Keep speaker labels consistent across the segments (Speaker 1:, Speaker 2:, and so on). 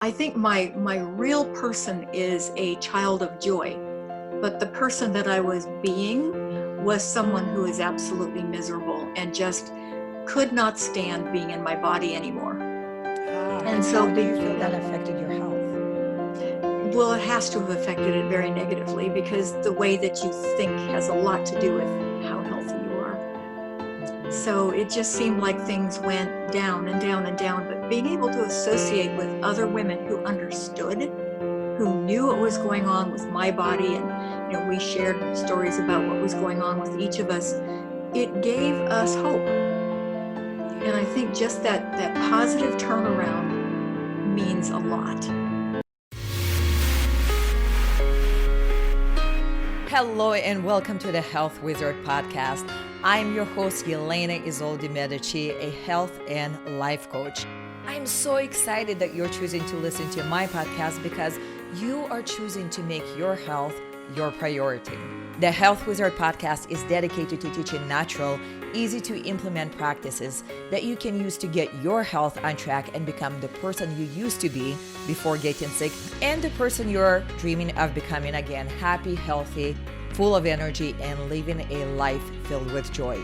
Speaker 1: I think my real person is a child of joy, but the person that I was being was someone who is absolutely miserable and just could not stand being in my body anymore.
Speaker 2: And how do you feel that affected your health?
Speaker 1: Well, it has to have affected it very negatively because the way that you think has a lot to do with how healthy you are. So it just seemed like things went down and down and down, but being able to associate with other women who understood, who knew what was going on with my body, and we shared stories about what was going on with each of us, it gave us hope. And I think just that positive turnaround means a lot.
Speaker 2: Hello and welcome to the Health Wizard podcast. I'm your host, Elena Medici, a health and life coach. I'm so excited that you're choosing to listen to my podcast because you are choosing to make your health your priority. The Health Wizard podcast is dedicated to teaching natural, easy to implement practices that you can use to get your health on track and become the person you used to be before getting sick and the person you're dreaming of becoming again, happy, healthy, full of energy, and living a life filled with joy.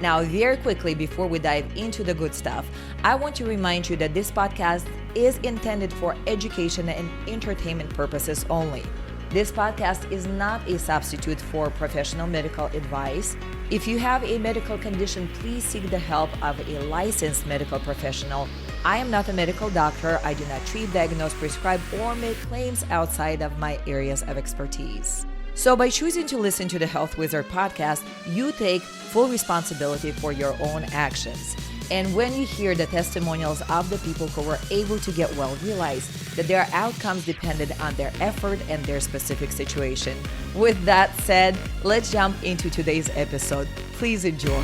Speaker 2: Now, very quickly, before we dive into the good stuff, I want to remind you that this podcast is intended for education and entertainment purposes only. This podcast is not a substitute for professional medical advice. If you have a medical condition, please seek the help of a licensed medical professional. I am not a medical doctor. I do not treat, diagnose, prescribe, or make claims outside of my areas of expertise. So by choosing to listen to the Health Wizard podcast, you take full responsibility for your own actions. And when you hear the testimonials of the people who were able to get well, realize that their outcomes depended on their effort and their specific situation. With that said, let's jump into today's episode. Please enjoy.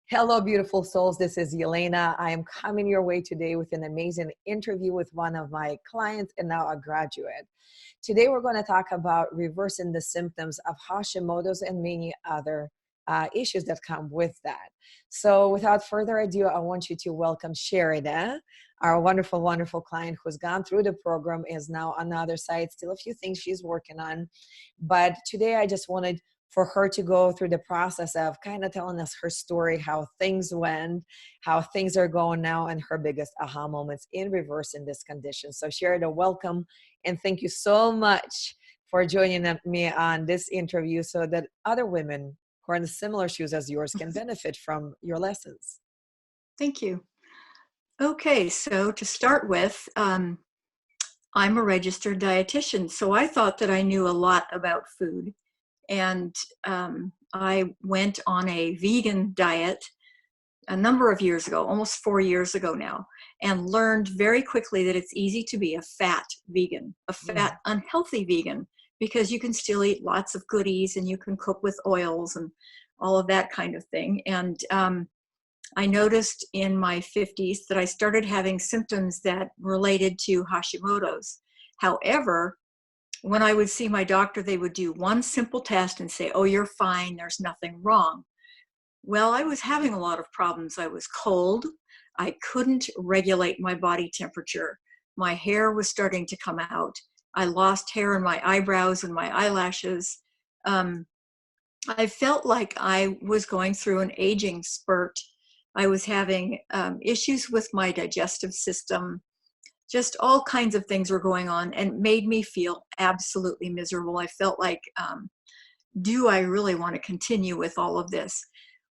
Speaker 2: Hello, beautiful souls. This is Elena. I am coming your way today with an amazing interview with one of my clients and now a graduate. Today, we're going to talk about reversing the symptoms of Hashimoto's and many other issues that come with that. So without further ado, I want you to welcome Sherida, our wonderful, wonderful client who's gone through the program, is now on the other side, still a few things she's working on. But today, I just wanted for her to go through the process of kind of telling us her story, how things went, how things are going now, and her biggest aha moments in reversing this condition. So Sherida, welcome, and thank you so much for joining me on this interview so that other women who are in similar shoes as yours can benefit from your lessons.
Speaker 1: Thank you. Okay, so to start with, I'm a registered dietitian, so I thought that I knew a lot about food. And I went on a vegan diet a number of years ago, almost 4 years ago now, and learned very quickly that it's easy to be a fat vegan, a fat, unhealthy vegan, because you can still eat lots of goodies and you can cook with oils and all of that kind of thing. And I noticed in my 50s that I started having symptoms that related to Hashimoto's. However, when I would see my doctor, they would do one simple test and say, oh, you're fine, there's nothing wrong. Well, I was having a lot of problems. I was cold. I couldn't regulate my body temperature. My hair was starting to come out. I lost hair in my eyebrows and my eyelashes. I felt like I was going through an aging spurt. I was having issues with my digestive system. Just all kinds of things were going on and made me feel absolutely miserable. I felt like, do I really want to continue with all of this?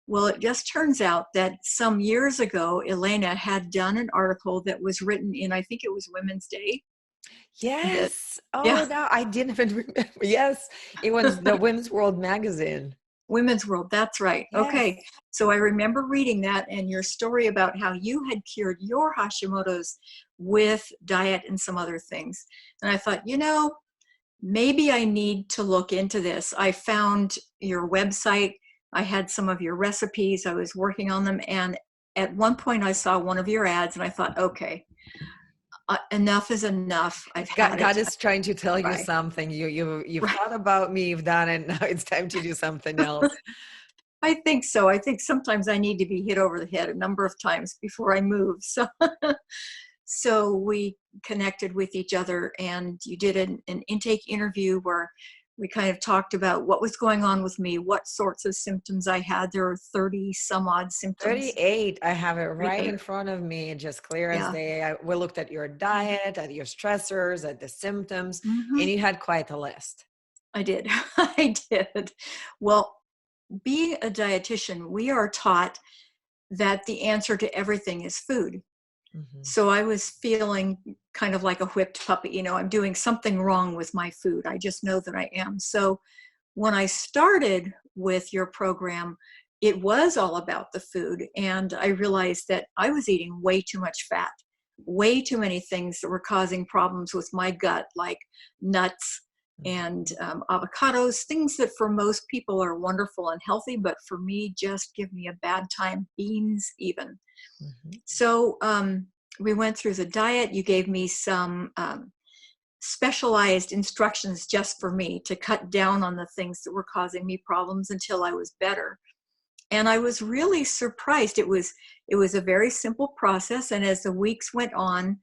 Speaker 1: Well, it just turns out that some years ago, Elena had done an article that was written in, I think it was Women's Day.
Speaker 2: Yes. No, I didn't even remember. Yes, it was the Women's World magazine.
Speaker 1: Women's World, that's right. Yes. Okay, so I remember reading that and your story about how you had cured your Hashimoto's with diet and some other things. And I thought, maybe I need to look into this. I found your website. I had some of your recipes. I was working on them. And at one point I saw one of your ads and I thought, okay, enough is enough.
Speaker 2: God is trying to tell you something. You've thought about me, you've done it. Now it's time to do something else.
Speaker 1: I think so. I think sometimes I need to be hit over the head a number of times before I move. So, so we connected with each other, and you did an intake interview where we kind of talked about what was going on with me, what sorts of symptoms I had. There were 30 some odd symptoms.
Speaker 2: 38. I have it right
Speaker 1: 38.
Speaker 2: in front of me, just clear as
Speaker 1: Yeah.
Speaker 2: day. We looked at your diet, at your stressors, at the symptoms,
Speaker 1: Hmm.
Speaker 2: and you had quite a list.
Speaker 1: I did. I did. Well, being a dietitian, we are taught that the answer to everything is food.
Speaker 2: Mhm.
Speaker 1: So I was feeling kind of like a whipped puppy. I'm doing something wrong with my food. I just know that I am. So when I started with your program, it was all about the food. And I realized that I was eating way too much fat, way too many things that were causing problems with my gut, like nuts and
Speaker 2: Mhm.
Speaker 1: avocados, things that for most people are wonderful and healthy, but for me just give me a bad time, beans even.
Speaker 2: Mhm.
Speaker 1: So we went through the diet. You gave me some specialized instructions just for me to cut down on the things that were causing me problems until I was better. And I was really surprised. It was a very simple process, and as the weeks went on,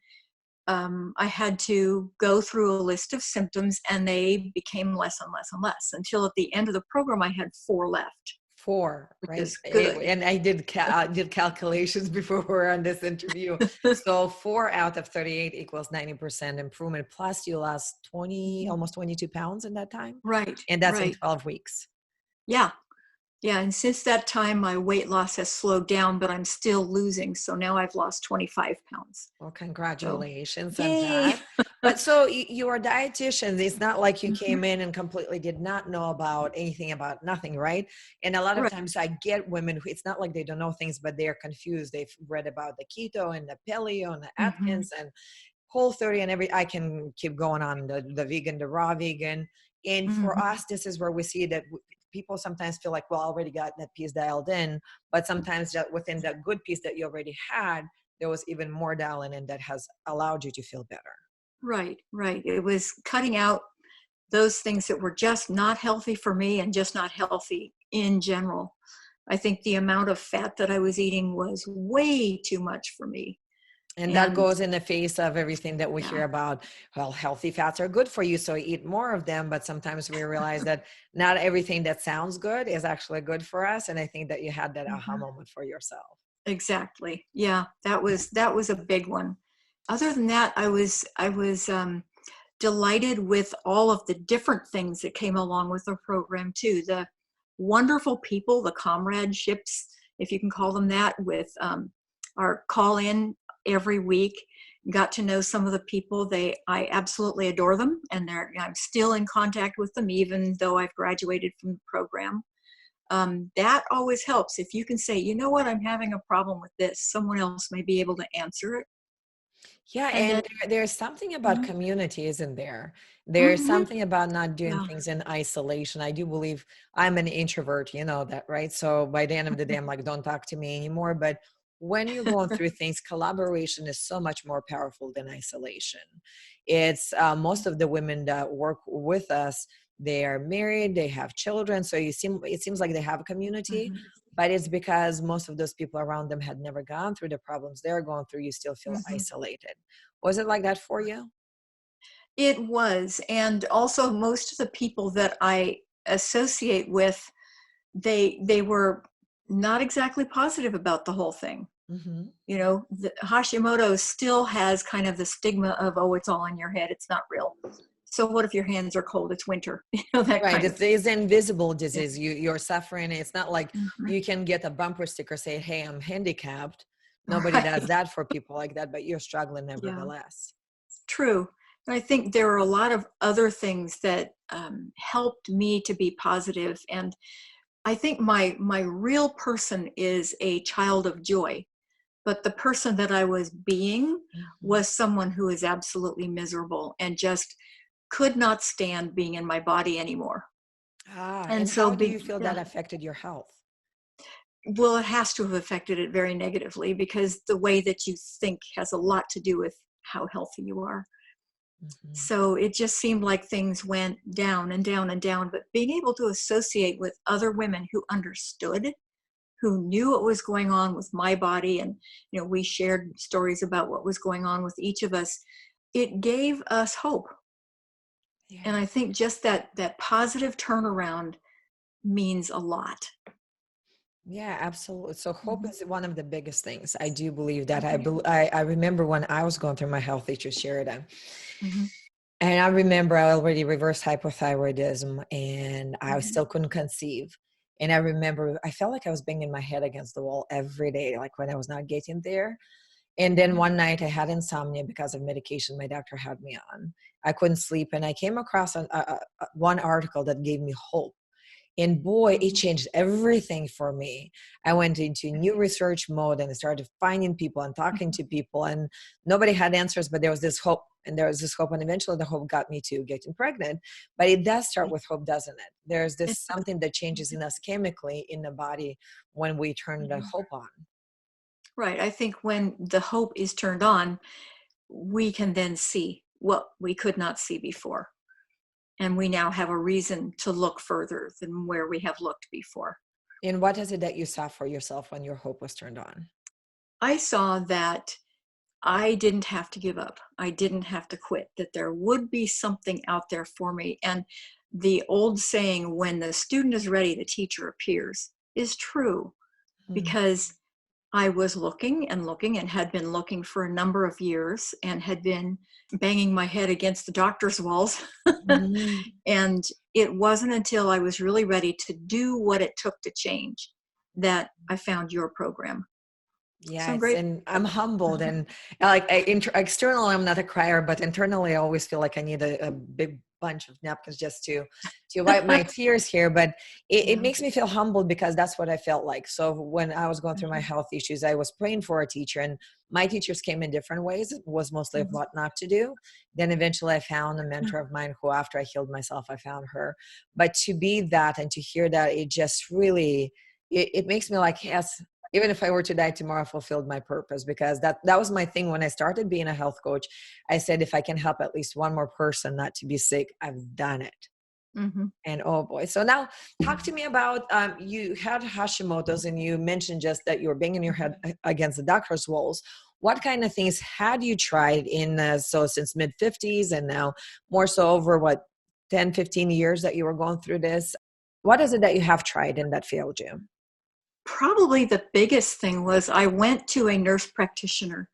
Speaker 1: I had to go through a list of symptoms, and they became less and less and less until at the end of the program I had 4 left,
Speaker 2: Four,
Speaker 1: which
Speaker 2: right?
Speaker 1: is good.
Speaker 2: And I did calculations before we were on this interview. So 4 out of 38 equals 90% improvement. Plus you lost 20,
Speaker 1: Mhm.
Speaker 2: almost 22 pounds in that time.
Speaker 1: Right,
Speaker 2: And that's in
Speaker 1: right.
Speaker 2: 12 weeks.
Speaker 1: Yeah. Yeah, and since that time, my weight loss has slowed down, but I'm still losing. So now I've lost 25 pounds.
Speaker 2: Well,
Speaker 1: So,
Speaker 2: congratulations on
Speaker 1: yay.
Speaker 2: that. But so you are dietitians. It's not like you
Speaker 1: Mhm.
Speaker 2: came in and completely did not know about anything about nothing, right? And a lot of
Speaker 1: Right.
Speaker 2: times I get women who it's not like they don't know things, but they're confused. They've read about the keto and the paleo and the
Speaker 1: Hmm.
Speaker 2: Atkins and Whole 30 and I can keep going on the vegan, the raw vegan. And for
Speaker 1: Hmm.
Speaker 2: us, this is where we see that people sometimes feel like, well, I already got that piece dialed in, but sometimes that within that good piece that you already had, there was even more dialing in that has allowed you to feel better.
Speaker 1: Right, right. It was cutting out those things that were just not healthy for me and just not healthy in general. I think the amount of fat that I was eating was way too much for me.
Speaker 2: And that
Speaker 1: And
Speaker 2: goes in the face of everything that we
Speaker 1: yeah.
Speaker 2: hear about. Well, healthy fats are good for you, so eat more of them. But sometimes we realize that not everything that sounds good is actually good for us. And I think that you had that aha
Speaker 1: Mhm.
Speaker 2: moment for yourself.
Speaker 1: Exactly. Yeah, that was a big one. Other than that, I was delighted with all of the different things that came along with the program too. The wonderful people, the comradeships, if you can call them that, with our call in every week. Got to know some of the people. I absolutely adore them, and I'm still in contact with them even though I've graduated from the program. That always helps. If you can say, you know what, I'm having a problem with this, someone else may be able to answer it.
Speaker 2: Yeah,
Speaker 1: And then,
Speaker 2: and there's something about
Speaker 1: mhm,
Speaker 2: community, isn't there? There's
Speaker 1: mhm,
Speaker 2: something about not doing
Speaker 1: yeah.
Speaker 2: things in isolation. I do believe I'm an introvert, you know that, right? So by the end of the day, I'm like, don't talk to me anymore. But when you're going through things, collaboration is so much more powerful than isolation. It's most of the women that work with us, they are married, they have children. So it seems like they have a community,
Speaker 1: Mhm,
Speaker 2: but it's because most of those people around them had never gone through the problems they're going through. You still feel
Speaker 1: mhm.
Speaker 2: isolated. Was it like that for you?
Speaker 1: It was, and also most of the people that I associate with, they were not exactly positive about the whole thing.
Speaker 2: Hmm.
Speaker 1: The Hashimoto still has kind of the stigma of, oh, it's all in your head, it's not real. So what if your hands are cold? It's winter, that
Speaker 2: Right.
Speaker 1: kind of
Speaker 2: It's invisible
Speaker 1: thing.
Speaker 2: disease. You're suffering. It's not like
Speaker 1: Mhm.
Speaker 2: you can get a bumper sticker say, "Hey, I'm handicapped." Nobody does
Speaker 1: Right.
Speaker 2: that for people like that, but you're struggling
Speaker 1: Yeah.
Speaker 2: nevertheless.
Speaker 1: True. And I think there are a lot of other things that helped me to be positive. And I think my real person is a child of joy. But the person that I was being
Speaker 2: Mhm.
Speaker 1: was someone who is absolutely miserable and just could not stand being in my body anymore.
Speaker 2: Ah,
Speaker 1: And
Speaker 2: and
Speaker 1: so
Speaker 2: how do
Speaker 1: big,
Speaker 2: you feel that
Speaker 1: yeah.
Speaker 2: affected your health?
Speaker 1: Well, it has to have affected it very negatively because the way that you think has a lot to do with how healthy you are.
Speaker 2: Mhm.
Speaker 1: So it just seemed like things went down and down and down. But being able to associate with other women who understood, who knew what was going on with my body, and we shared stories about what was going on with each of us, it gave us hope. And
Speaker 2: Yeah.
Speaker 1: I think just that positive turnaround means a lot.
Speaker 2: Yeah, absolutely. So hope
Speaker 1: Mhm.
Speaker 2: is one of the biggest things. I do believe that.
Speaker 1: Okay.
Speaker 2: I remember when I was going through my health issues, Sherida,
Speaker 1: Hmm.
Speaker 2: and I remember I already reversed hypothyroidism and I
Speaker 1: Hmm.
Speaker 2: still couldn't conceive. And I remember I felt like I was banging my head against the wall every day, like when I was not getting there. And then
Speaker 1: Hmm.
Speaker 2: one night I had insomnia because of medication my doctor had me on. I couldn't sleep, and I came across one article that gave me hope. And boy, it
Speaker 1: Hmm.
Speaker 2: changed everything for me. I went into new research mode and I started finding people and talking to people, and nobody had answers, but there was this hope, and there was this hope. And eventually the hope got me to getting pregnant. But it does start with hope, doesn't it? There's
Speaker 1: It
Speaker 2: this
Speaker 1: does.
Speaker 2: something that changes in us chemically in the body when we turn the
Speaker 1: Mhm.
Speaker 2: hope on.
Speaker 1: Right. I think when the hope is turned on, we can then see what we could not see before. And we now have a reason to look further than where we have looked before.
Speaker 2: And what is it that you saw for yourself when your hope was turned on?
Speaker 1: I saw that I didn't have to give up. I didn't have to quit, that there would be something out there for me. And the old saying, when the student is ready, the teacher appears, is true,
Speaker 2: Mm.
Speaker 1: because I was looking and looking and had been looking for a number of years and had been banging my head against the doctor's walls.
Speaker 2: Mhm.
Speaker 1: And it wasn't until I was really ready to do what it took to change that I found your program. So I'm
Speaker 2: Yes,
Speaker 1: grateful.
Speaker 2: and I'm humbled, and externally I'm not a crier, but internally I always feel like I need a big bunch of napkins just to wipe my tears here. But it
Speaker 1: Yeah.
Speaker 2: makes me feel humbled because that's what I felt like. So when I was going through my
Speaker 1: Mhm.
Speaker 2: health issues, I was praying for a teacher, and my teachers came in different ways. It was mostly of
Speaker 1: Mhm.
Speaker 2: what not to do. Then eventually I found a mentor of mine who, after I healed myself, I found her. But to be that and to hear that, it just really it makes me like, yes, even if I were to die tomorrow, I fulfilled my purpose, because that was my thing when I started being a health coach. I said, if I can help at least one more person not to be sick, I've done it.
Speaker 1: Mhm.
Speaker 2: And oh boy. So now talk to me about, you had Hashimoto's and you mentioned just that you were banging your head against the doctor's walls. What kind of things had you tried in, so since mid 50s and now more so over what, 10, 15 years that you were going through this? What is it that you have tried and that failed you?
Speaker 1: Probably the biggest thing was I went to a nurse practitioner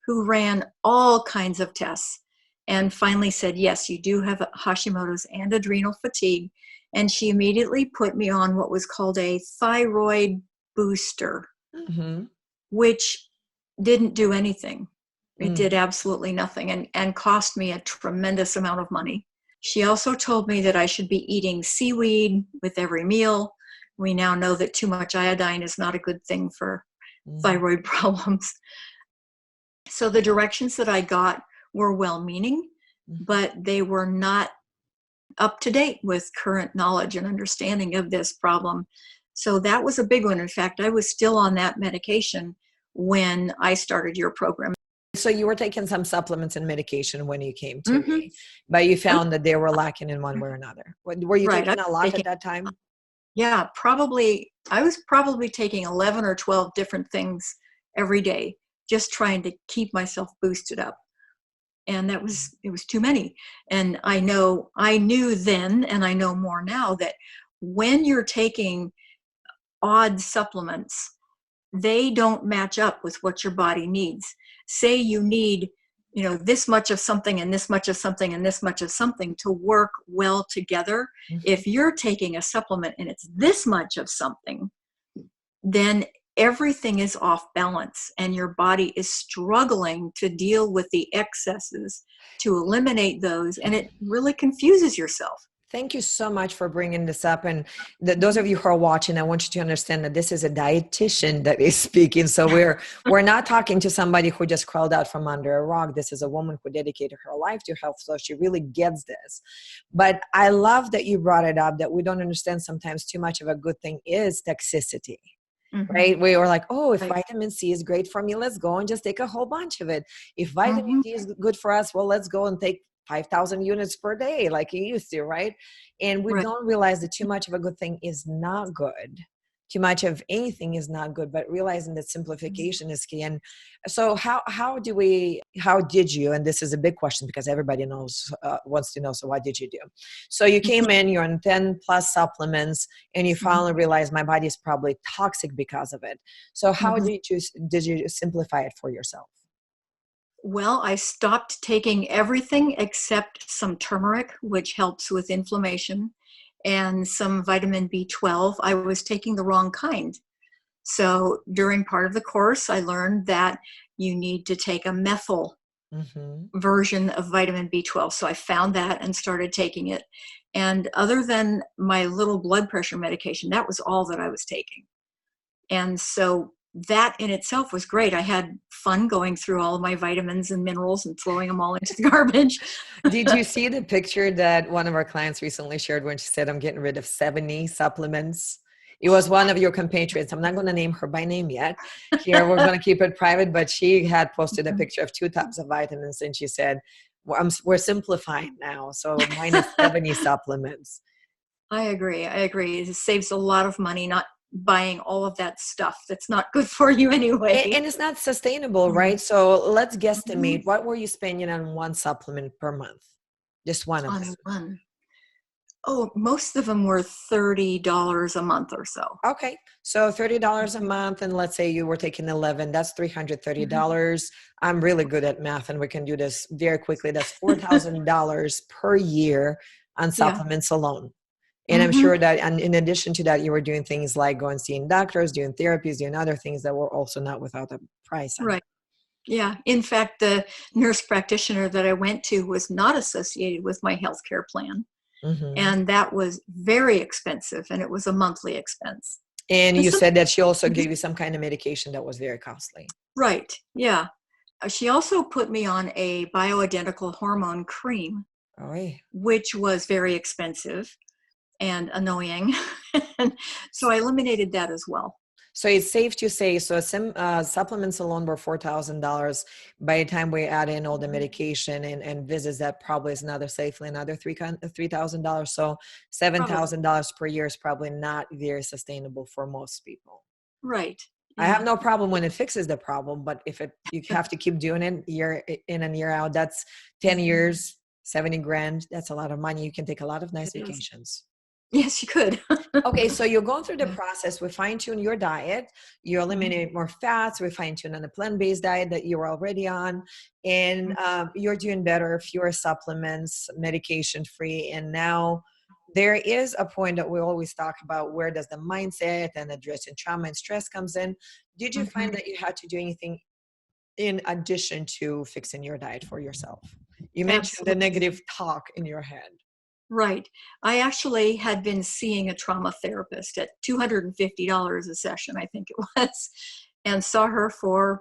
Speaker 1: who ran all kinds of tests and finally said, yes, you do have Hashimoto's and adrenal fatigue. And she immediately put me on what was called a thyroid booster,
Speaker 2: Hmm.
Speaker 1: which didn't do anything. It
Speaker 2: Mm.
Speaker 1: did absolutely nothing, and cost me a tremendous amount of money. She also told me that I should be eating seaweed with every meal. We now know that too much iodine is not a good thing for
Speaker 2: Mhm.
Speaker 1: thyroid problems. So the directions that I got were well meaning,
Speaker 2: Mhm.
Speaker 1: but they were not up to date with current knowledge and understanding of this problem. So that was a big one. In fact, I was still on that medication when I started your program.
Speaker 2: So you were taking some supplements and medication when you came to
Speaker 1: Mm-hmm.
Speaker 2: me, but you
Speaker 1: I was,
Speaker 2: found that they were lacking in one way or another. Were you
Speaker 1: right. I
Speaker 2: taking a
Speaker 1: was
Speaker 2: lot
Speaker 1: taking,
Speaker 2: at that time?
Speaker 1: yeah, probably, I was probably taking 11 or 12 different things every day, just trying to keep myself boosted up. And it was too many. And I knew then, and I know more now, that when you're taking odd supplements, they don't match up with what your body needs. Say you need, this much of something and this much of something and this much of something to work well together.
Speaker 2: Mhm.
Speaker 1: If you're taking a supplement and it's this much of something, then everything is off balance and your body is struggling to deal with the excesses to eliminate those, and it really confuses yourself.
Speaker 2: Thank you so much for bringing this up. And those of you who are watching, I want you to understand that this is a dietitian that is speaking. So we're not talking to somebody who just crawled out from under a rock. This is a woman who dedicated her life to health, so she really gets this. But I love that you brought it up, that we don't understand sometimes too much of a good thing is toxicity.
Speaker 1: Hmm.
Speaker 2: Right? We were like, oh, if
Speaker 1: Right.
Speaker 2: vitamin C is great for me, let's go and just take a whole bunch of it. If vitamin
Speaker 1: Hmm.
Speaker 2: D is good for us, well, let's go and take 5,000 units per day like you used to, right? And we
Speaker 1: Right.
Speaker 2: don't realize that too much of a good thing is not good. Too much of anything is not good, but realizing that simplification is key. And so how did you, and this is a big question because everybody wants to know, so what did you do? So you came in, you're on 10 plus supplements, and you finally realized my body is probably toxic because of it. So how did you simplify it for yourself?
Speaker 1: Well, I stopped taking everything except some turmeric, which helps with inflammation, and some vitamin B12. I was taking the wrong kind. So during part of the course, I learned that you need to take a methyl
Speaker 2: Mm-hmm.
Speaker 1: version of vitamin B12. So I found that and started taking it. And other than my little blood pressure medication, that was all that I was taking. And so that in itself was great. I had fun going through all of my vitamins and minerals and throwing them all into the garbage.
Speaker 2: Did you see the picture that one of our clients recently shared when she said, I'm getting rid of 70 supplements? It was one of your compatriots. I'm not going to name her by name yet. Here, we're going to keep it private, but she had posted a picture of 2 tubs of vitamins, and she said, we're simplifying now. So minus 70 supplements.
Speaker 1: I agree. I agree. It saves a lot of money not buying all of that stuff that's not good for you anyway.
Speaker 2: And it's not sustainable,
Speaker 1: Mhm.
Speaker 2: right? So let's
Speaker 1: Mhm.
Speaker 2: guesstimate. What were you spending on one supplement per month? Just one of them.
Speaker 1: On one. Oh, most of them were $30 a month or so.
Speaker 2: Okay. So $30 a
Speaker 1: Mhm.
Speaker 2: month, and let's say you were taking 11, that's
Speaker 1: Mhm.
Speaker 2: $330. I'm really good at math and we can do this very quickly. That's $4,000 per year on
Speaker 1: Yeah.
Speaker 2: supplements alone. And I'm
Speaker 1: Hmm.
Speaker 2: sure that, and in addition to that, you were doing things like going seeing doctors, doing therapies, doing other things that were also not without a price on it.
Speaker 1: Right. Yeah. In fact, the nurse practitioner that I went to was not associated with my healthcare plan.
Speaker 2: Hmm.
Speaker 1: And that was very expensive, and it was a monthly expense.
Speaker 2: And
Speaker 1: And
Speaker 2: you
Speaker 1: some,
Speaker 2: said that she also
Speaker 1: Mhm.
Speaker 2: gave you some kind of medication that was very costly.
Speaker 1: Right. Yeah. She also put me on a bioidentical hormone cream,
Speaker 2: Oh, yeah.
Speaker 1: which was very expensive and annoying. And so I eliminated that as well.
Speaker 2: So it's safe to say, so supplements alone were $4,000. By the time we add in all the medication and visits, that probably is another safely another $3,000. So
Speaker 1: Probably.
Speaker 2: $7,000 per year is probably not very sustainable for most people.
Speaker 1: Right.
Speaker 2: I have
Speaker 1: Yeah.
Speaker 2: no problem when it fixes the problem, but if you have to keep doing it year in and year out, that's 10
Speaker 1: Mhm.
Speaker 2: years, 70 grand. That's a lot of money. You can take a lot of nice
Speaker 1: It is.
Speaker 2: vacations.
Speaker 1: Yes, you could.
Speaker 2: Okay, so you're going through the
Speaker 1: Yeah.
Speaker 2: process. We fine tune your diet. You
Speaker 1: Mhm.
Speaker 2: eliminate more fats. We fine tune on the plant based diet that you were already on, and you're doing better. Fewer supplements, medication free, and now there is a point that we always talk about. Where does the mindset and addressing trauma and stress comes in? Did you
Speaker 1: Mhm.
Speaker 2: find that you had to do anything in addition to fixing your diet for yourself? You mentioned the
Speaker 1: Absolutely.
Speaker 2: negative talk in your head.
Speaker 1: Right. I actually had been seeing a trauma therapist at $250 a session, I think it was, and saw her for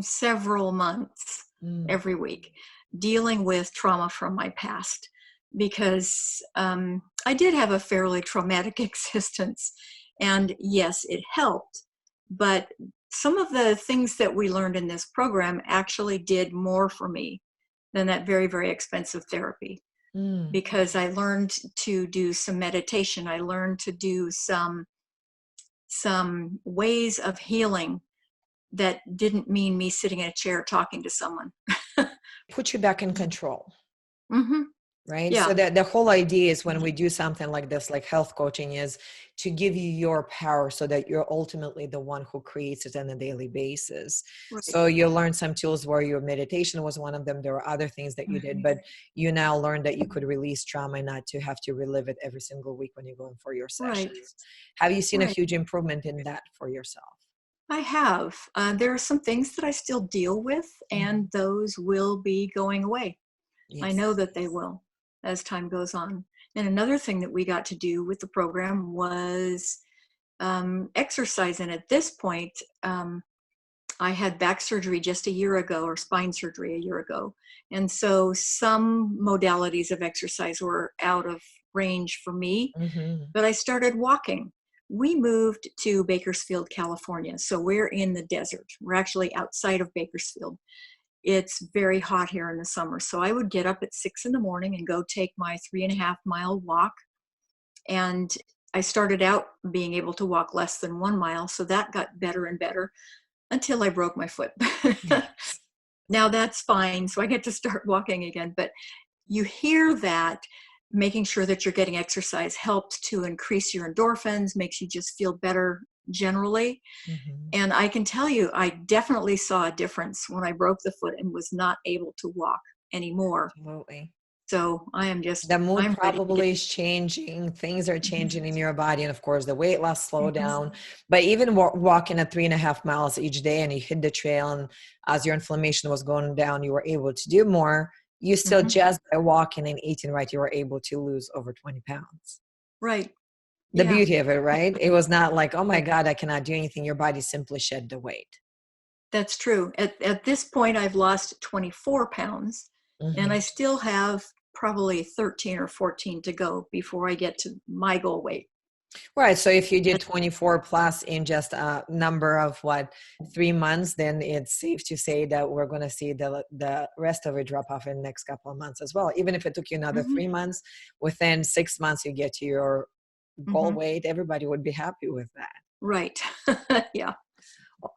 Speaker 1: several months
Speaker 2: Mm.
Speaker 1: every week, dealing with trauma from my past because I did have a fairly traumatic existence. And yes, it helped. But some of the things that we learned in this program actually did more for me than that very, very expensive therapy,
Speaker 2: Mm.
Speaker 1: because I learned to do some meditation. I learned to do some ways of healing that didn't mean me sitting in a chair talking to someone.
Speaker 2: Put you back in control.
Speaker 1: Hmm.
Speaker 2: Right. So
Speaker 1: Yeah.
Speaker 2: that the whole idea is when we do something like this, like health coaching, is to give you your power so that you're ultimately the one who creates it on a daily basis.
Speaker 1: Right.
Speaker 2: So you learn some tools where your meditation was one of them. There were other things that you did,
Speaker 1: Mhm.
Speaker 2: but you now learned that you could release trauma and not to have to relive it every single week when you're going for your
Speaker 1: Right.
Speaker 2: sessions. Have you seen a
Speaker 1: Right.
Speaker 2: huge improvement in that for yourself?
Speaker 1: I have. There are some things that I still deal with,
Speaker 2: Mhm.
Speaker 1: and those will be going away. I know
Speaker 2: Yes.
Speaker 1: that they will as time goes on. And another thing that we got to do with the program was exercise. And at this point, I had back surgery just a year ago, or spine surgery a year ago. And so some modalities of exercise were out of range for me,
Speaker 2: Hmm.
Speaker 1: but I started walking. We moved to Bakersfield, California. So we're in the desert. We're actually outside of Bakersfield. it's very hot here in the summer. So I would get up at 6 in the morning and go take my 3.5 mile walk. And I started out being able to walk less than 1 mile. So that got better and better until I broke my foot.
Speaker 2: Yes.
Speaker 1: Now that's fine. So I get to start walking again. But you hear that making sure that you're getting exercise helps to increase your endorphins, makes you just feel better generally.
Speaker 2: Mhm.
Speaker 1: And I can tell you, I definitely saw a difference when I broke the foot and was not able to walk anymore.
Speaker 2: Absolutely.
Speaker 1: So
Speaker 2: The mood
Speaker 1: I'm ready to get.
Speaker 2: probably is changing. Things are
Speaker 1: Mhm,
Speaker 2: changing in your body. And of course, the weight loss slow
Speaker 1: mhm,
Speaker 2: down. But even walking at 3.5 miles each day and you hit the trail, and as your inflammation was going down, you were able to do more. You still,
Speaker 1: mhm.
Speaker 2: just by walking and eating right, you were able to lose over 20 pounds.
Speaker 1: Right.
Speaker 2: The
Speaker 1: Yeah,
Speaker 2: beauty of it, right? It was not like, oh my God, I cannot do anything. Your body simply shed the weight.
Speaker 1: that's true. At this point, I've lost 24 pounds, and I
Speaker 2: Mhm.
Speaker 1: still have probably 13 or 14 to go before I get to my goal weight.
Speaker 2: Right. So if you did
Speaker 1: And
Speaker 2: 24 plus in just a number of 3 months, then it's safe to say that we're going to see the rest of it drop off in the next couple of months as well. Even if it took you another
Speaker 1: mhm,
Speaker 2: 3 months, within 6 months you get to your goal
Speaker 1: mhm,
Speaker 2: weight. Everybody would be happy with that.
Speaker 1: right. Yeah.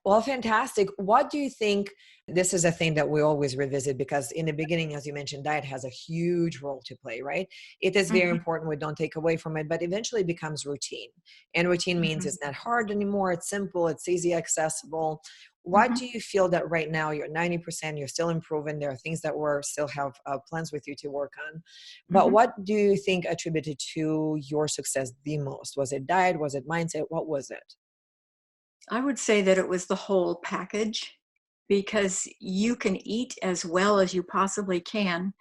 Speaker 2: Well, fantastic. What do you think? This is a thing that we always revisit because in the beginning, as you mentioned, diet has a huge role to play, right? It is very
Speaker 1: Mhm,
Speaker 2: important. We don't take away from it, but eventually it becomes routine. And routine means
Speaker 1: mhm,
Speaker 2: it's not hard anymore. It's simple. It's easy accessible. What
Speaker 1: mhm,
Speaker 2: do you feel that right now you're 90%, you're still improving. There are things that we're still have plans with you to work on. But
Speaker 1: mhm.
Speaker 2: what do you think attributed to your success the most? Was it diet? Was it mindset? What was it?
Speaker 1: I would say that it was the whole package because you can eat as well as you possibly can,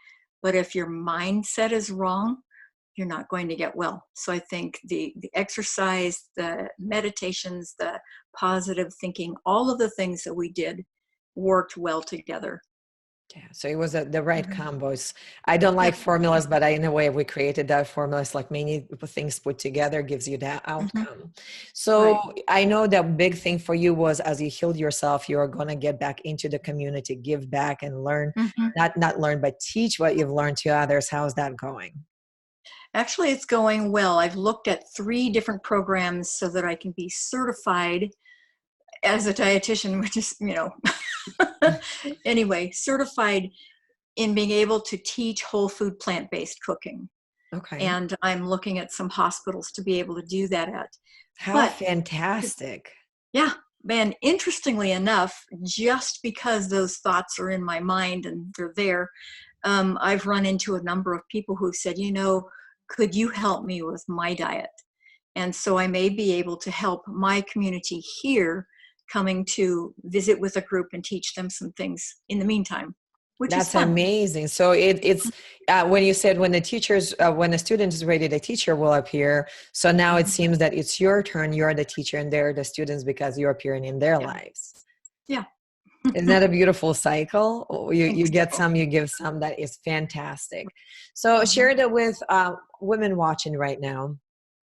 Speaker 1: but if your mindset is wrong, you're not going to get well. So I think the exercise, the meditations, the positive thinking, all of the things that we did worked well together.
Speaker 2: Yeah, so it was the right
Speaker 1: Mhm.
Speaker 2: combos. I don't
Speaker 1: Yeah.
Speaker 2: like formulas, but in a way, we created that formulas. Like many things put together gives you that
Speaker 1: Mhm.
Speaker 2: outcome. So
Speaker 1: Right.
Speaker 2: I know that big thing for you was as you healed yourself, you're gonna get back into the community, give back, and learn.
Speaker 1: Mhm.
Speaker 2: Not learn, but teach what you've learned to others. How's that going?
Speaker 1: Actually, it's going well. I've looked at 3 different programs so that I can be certified as a dietitian, which is, anyway, certified in being able to teach whole food plant-based cooking.
Speaker 2: Okay.
Speaker 1: And I'm looking at some hospitals to be able to do that at.
Speaker 2: How
Speaker 1: But
Speaker 2: fantastic.
Speaker 1: yeah, man, interestingly enough, just because those thoughts are in my mind and they're there, I've run into a number of people who said, could you help me with my diet? And so I may be able to help my community here coming to visit with a group and teach them some things in the meantime, which is
Speaker 2: That's
Speaker 1: fun.
Speaker 2: amazing. So it's when you said when the teachers, when the student is ready, the teacher will appear. So now it
Speaker 1: Mhm.
Speaker 2: seems that it's your turn. You're the teacher and they're the students because you're appearing in their
Speaker 1: Yeah.
Speaker 2: lives.
Speaker 1: Yeah.
Speaker 2: Isn't that a beautiful cycle?
Speaker 1: Think
Speaker 2: You get
Speaker 1: so.
Speaker 2: some, you give some. That is fantastic. So
Speaker 1: Mhm.
Speaker 2: share that with women watching right now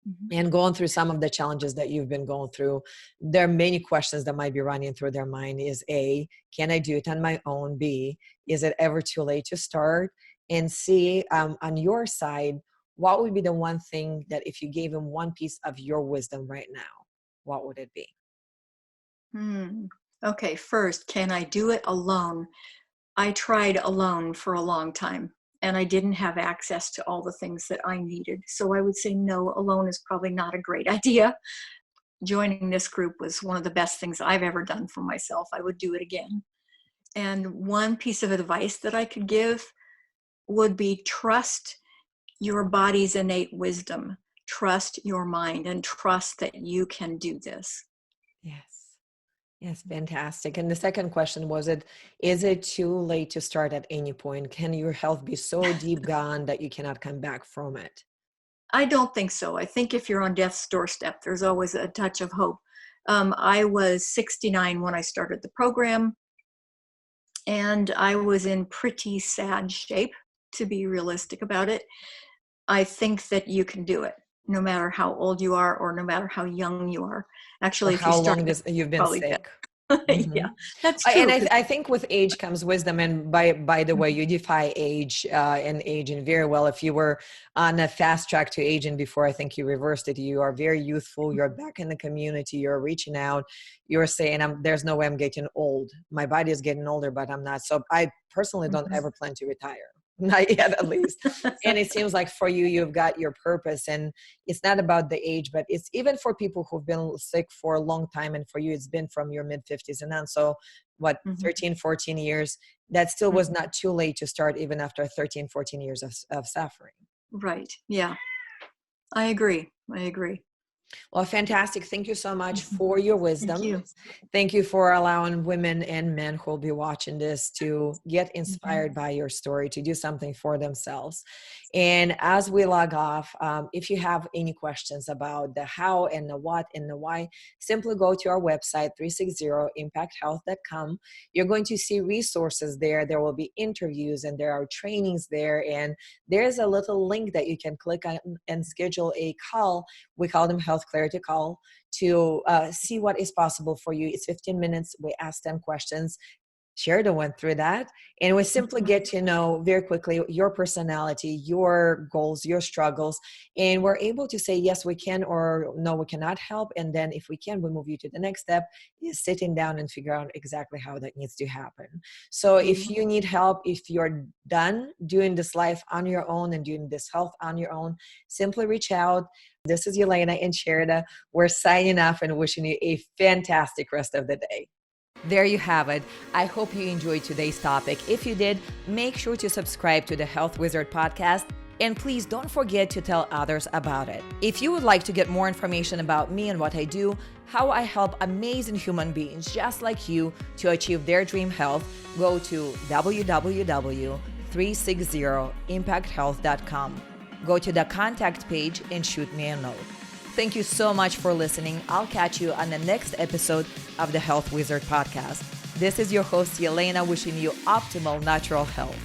Speaker 1: Mhm.
Speaker 2: and going through some of the challenges that you've been going through. There are many questions that might be running through their mind. Is A, can I do it on my own? B, is it ever too late to start? And C, on your side, what would be the one thing that if you gave them one piece of your wisdom right now, what would it be?
Speaker 1: Hmm. Okay, first, can I do it alone? I tried alone for a long time and I didn't have access to all the things that I needed. So I would say no, alone is probably not a great idea. Joining this group was one of the best things I've ever done for myself. I would do it again. And one piece of advice that I could give would be trust your body's innate wisdom, trust your mind, and trust that you can do this.
Speaker 2: Yes. Yes, fantastic. And the second question was it, is it too late to start at any point? Can your health be so deep gone that you cannot come back from it?
Speaker 1: I don't think so. I think if you're on death's doorstep, there's always a touch of hope. I was 69 when I started the program, and I was in pretty sad shape, to be realistic about it. I think that you can do it, no matter how old you are or no matter how young you are.
Speaker 2: So
Speaker 1: Actually, if you
Speaker 2: how
Speaker 1: start,
Speaker 2: long
Speaker 1: young,
Speaker 2: this you've been
Speaker 1: probably better.
Speaker 2: sick?
Speaker 1: Yeah,
Speaker 2: Mhm.
Speaker 1: that's
Speaker 2: And
Speaker 1: true.
Speaker 2: I think with age comes wisdom. And by the way, you defy age and aging very well. If you were on a fast track to aging before, I think you reversed it. You are very youthful. You're back in the community. You're reaching out. You're saying, there's no way I'm getting old. My body is getting older, but I'm not. So I personally don't
Speaker 1: Mhm.
Speaker 2: ever plan to retire. Not yet, at least. And it seems like for you, you've got your purpose. And it's not about the age, but it's even for people who've been sick for a long time. And for you, it's been from your mid 50s and on. So what,
Speaker 1: Mhm.
Speaker 2: 13, 14 years, that still was
Speaker 1: Mhm.
Speaker 2: not too late to start even after 13, 14 years of suffering.
Speaker 1: Right. Yeah, I agree. I agree.
Speaker 2: Well, fantastic. Thank you so much
Speaker 1: Mhm.
Speaker 2: for your
Speaker 1: Thank
Speaker 2: wisdom.
Speaker 1: you.
Speaker 2: Thank you for allowing women and men who will be watching this to get
Speaker 1: Mhm.
Speaker 2: inspired by your story, to do something for themselves. And as we log off, if you have any questions about the how and the what and the why, simply go to our website, 360impacthealth.com. You're going to see resources there. There will be interviews and there are trainings there. And there's a little link that you can click on and schedule a call. We call them health clarity call to see what is possible for you. It's 15 minutes. We ask 10 questions. Sherida went through that. And we simply
Speaker 1: Mhm.
Speaker 2: get to know very quickly your personality, your goals, your struggles. And we're able to say, yes, we can, or no, we cannot help. And then if we can, we move you to the next step, is sitting down and figure out exactly how that needs to happen. So if
Speaker 1: Mhm.
Speaker 2: you need help, if you're done doing this life on your own and doing this health on your own, simply reach out. This is Elena and Sherida. We're signing off and wishing you a fantastic rest of the day. There you have it. I hope you enjoyed today's topic. If you did, make sure to subscribe to the Health Wizard podcast. And please don't forget to tell others about it. If you would like to get more information about me and what I do, how I help amazing human beings just like you to achieve their dream health, go to www.360impacthealth.com. Go to the contact page and shoot me a note. Thank you so much for listening. I'll catch you on the next episode of the Health Wizard podcast. This is your host, Elena, wishing you optimal natural health.